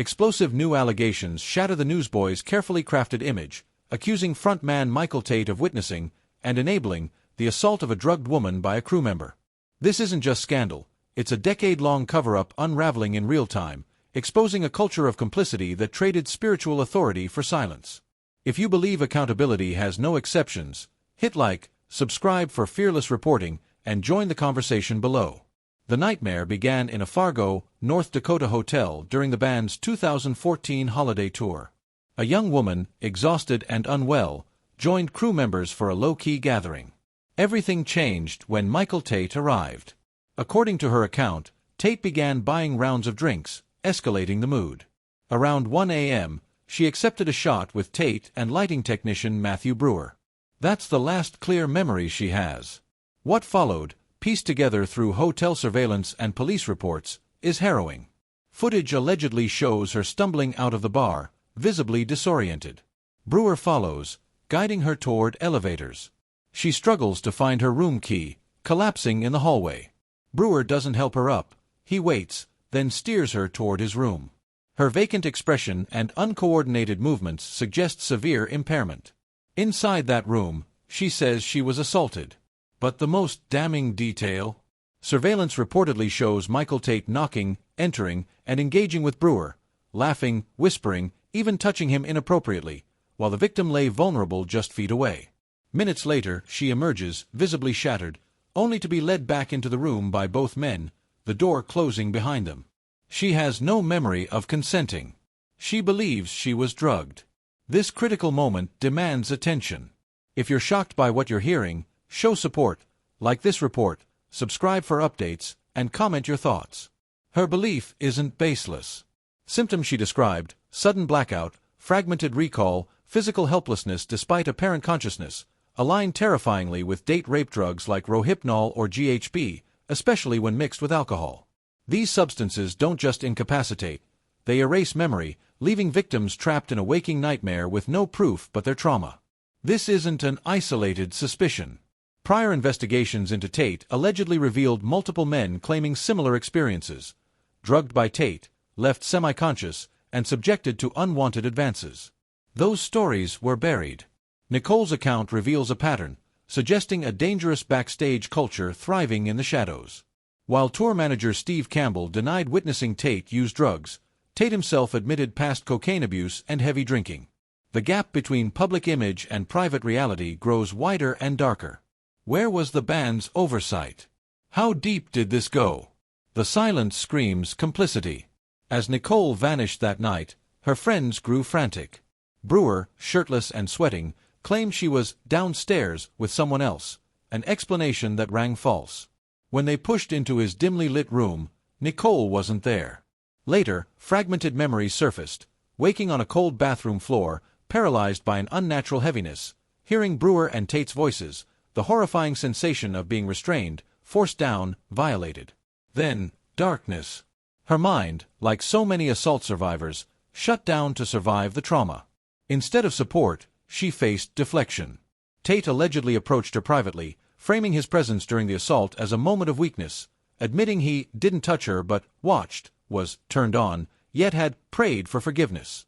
Explosive new allegations shatter the Newsboys' carefully crafted image, accusing frontman Michael Tait of witnessing and enabling the assault of a drugged woman by a crew member. This isn't just scandal, it's a decade-long cover-up unraveling in real time, exposing a culture of complicity that traded spiritual authority for silence. If you believe accountability has no exceptions, hit like, subscribe for fearless reporting, and join the conversation below. The nightmare began in a Fargo, North Dakota hotel during the band's 2014 holiday tour. A young woman, exhausted and unwell, joined crew members for a low-key gathering. Everything changed when Michael Tait arrived. According to her account, Tate began buying rounds of drinks, escalating the mood. Around 1 a.m., she accepted a shot with Tate and lighting technician Matthew Brewer. That's the last clear memory she has. What followed, pieced together through hotel surveillance and police reports, is harrowing. Footage allegedly shows her stumbling out of the bar, visibly disoriented. Brewer follows, guiding her toward elevators. She struggles to find her room key, collapsing in the hallway. Brewer doesn't help her up. He waits, then steers her toward his room. Her vacant expression and uncoordinated movements suggest severe impairment. Inside that room, she says she was assaulted. But the most damning detail? Surveillance reportedly shows Michael Tait knocking, entering, and engaging with Brewer, laughing, whispering, even touching him inappropriately, while the victim lay vulnerable just feet away. Minutes later, she emerges, visibly shattered, only to be led back into the room by both men, the door closing behind them. She has no memory of consenting. She believes she was drugged. This critical moment demands attention. If you're shocked by what you're hearing, show support, like this report, subscribe for updates, and comment your thoughts. Her belief isn't baseless. Symptoms she described: sudden blackout, fragmented recall, physical helplessness despite apparent consciousness, align terrifyingly with date rape drugs like Rohypnol or GHB, especially when mixed with alcohol. These substances don't just incapacitate, they erase memory, leaving victims trapped in a waking nightmare with no proof but their trauma. This isn't an isolated suspicion. Prior investigations into Tate allegedly revealed multiple men claiming similar experiences. Drugged by Tate, left semi-conscious, and subjected to unwanted advances. Those stories were buried. Nicole's account reveals a pattern, suggesting a dangerous backstage culture thriving in the shadows. While tour manager Steve Campbell denied witnessing Tate use drugs, Tate himself admitted past cocaine abuse and heavy drinking. The gap between public image and private reality grows wider and darker. Where was the band's oversight? How deep did this go? The silence screams complicity. As Nicole vanished that night, her friends grew frantic. Brewer, shirtless and sweating, claimed she was downstairs with someone else, an explanation that rang false. When they pushed into his dimly lit room, Nicole wasn't there. Later, fragmented memories surfaced, waking on a cold bathroom floor, paralyzed by an unnatural heaviness, hearing Brewer and Tate's voices, the horrifying sensation of being restrained, forced down, violated. Then, darkness. Her mind, like so many assault survivors, shut down to survive the trauma. Instead of support, she faced deflection. Tate allegedly approached her privately, framing his presence during the assault as a moment of weakness, admitting he didn't touch her but watched, was turned on, yet had prayed for forgiveness.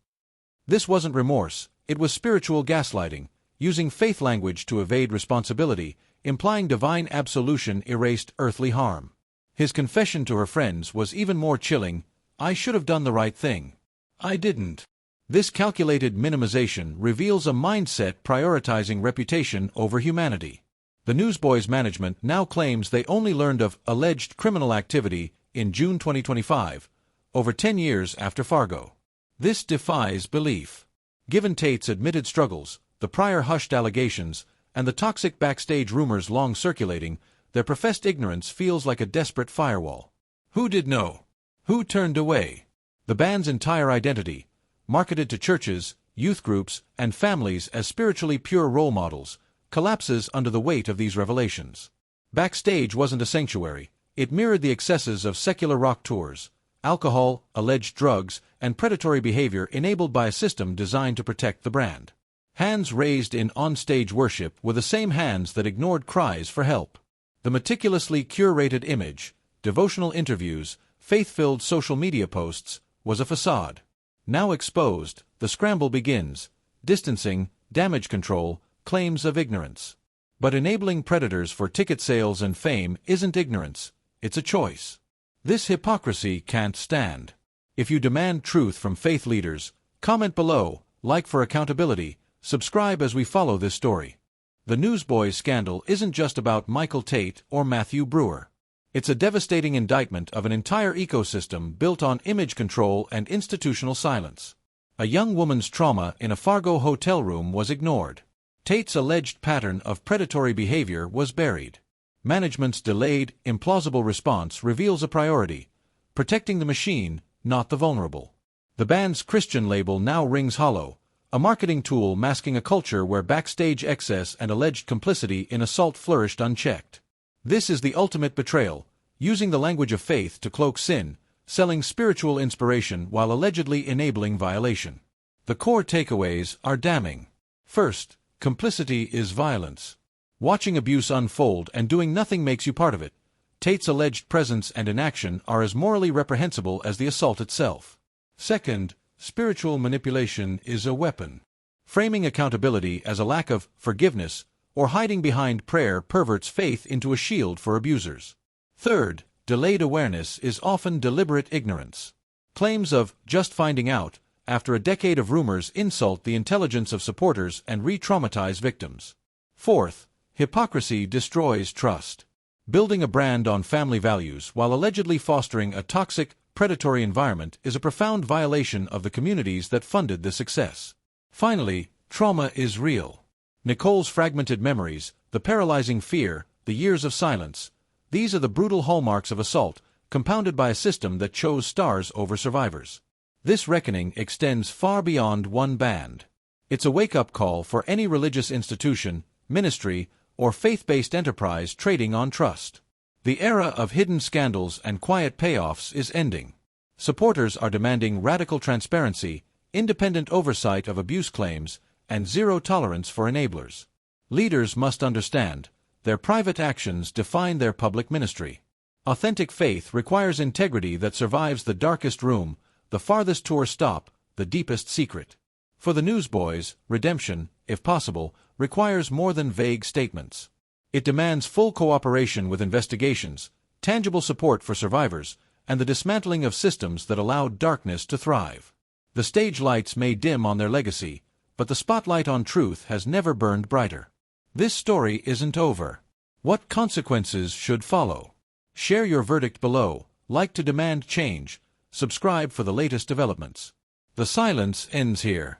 This wasn't remorse, it was spiritual gaslighting, using faith language to evade responsibility, implying divine absolution erased earthly harm. His confession to her friends was even more chilling: "I should have done the right thing. I didn't." This calculated minimization reveals a mindset prioritizing reputation over humanity. The Newsboys management now claims they only learned of alleged criminal activity in June 2025, over 10 years after Fargo. This defies belief. Given Tate's admitted struggles, the prior hushed allegations, and the toxic backstage rumors long circulating, their professed ignorance feels like a desperate firewall. Who did know? Who turned away? The band's entire identity, marketed to churches, youth groups, and families as spiritually pure role models, collapses under the weight of these revelations. Backstage wasn't a sanctuary. It mirrored the excesses of secular rock tours: alcohol, alleged drugs, and predatory behavior enabled by a system designed to protect the brand. Hands raised in on-stage worship were the same hands that ignored cries for help. The meticulously curated image, devotional interviews, faith-filled social media posts, was a facade. Now exposed, the scramble begins. Distancing, damage control, claims of ignorance. But enabling predators for ticket sales and fame isn't ignorance, it's a choice. This hypocrisy can't stand. If you demand truth from faith leaders, comment below, like for accountability, subscribe as we follow this story. The Newsboys scandal isn't just about Michael Tait or Matthew Brewer. It's a devastating indictment of an entire ecosystem built on image control and institutional silence. A young woman's trauma in a Fargo hotel room was ignored. Tate's alleged pattern of predatory behavior was buried. Management's delayed, implausible response reveals a priority: protecting the machine, not the vulnerable. The band's Christian label now rings hollow, a marketing tool masking a culture where backstage excess and alleged complicity in assault flourished unchecked. This is the ultimate betrayal, using the language of faith to cloak sin, selling spiritual inspiration while allegedly enabling violation. The core takeaways are damning. First, complicity is violence. Watching abuse unfold and doing nothing makes you part of it. Tate's alleged presence and inaction are as morally reprehensible as the assault itself. Second, spiritual manipulation is a weapon. Framing accountability as a lack of forgiveness or hiding behind prayer perverts faith into a shield for abusers. Third, delayed awareness is often deliberate ignorance. Claims of just finding out after a decade of rumors insult the intelligence of supporters and re-traumatize victims. Fourth, hypocrisy destroys trust. Building a brand on family values while allegedly fostering a toxic, predatory environment is a profound violation of the communities that funded the success. Finally, trauma is real. Nicole's fragmented memories, the paralyzing fear, the years of silence, these are the brutal hallmarks of assault, compounded by a system that chose stars over survivors. This reckoning extends far beyond one band. It's a wake-up call for any religious institution, ministry, or faith-based enterprise trading on trust. The era of hidden scandals and quiet payoffs is ending. Supporters are demanding radical transparency, independent oversight of abuse claims, and zero tolerance for enablers. Leaders must understand, their private actions define their public ministry. Authentic faith requires integrity that survives the darkest room, the farthest tour stop, the deepest secret. For the Newsboys, redemption, if possible, requires more than vague statements. It demands full cooperation with investigations, tangible support for survivors, and the dismantling of systems that allowed darkness to thrive. The stage lights may dim on their legacy, but the spotlight on truth has never burned brighter. This story isn't over. What consequences should follow? Share your verdict below, like to demand change, subscribe for the latest developments. The silence ends here.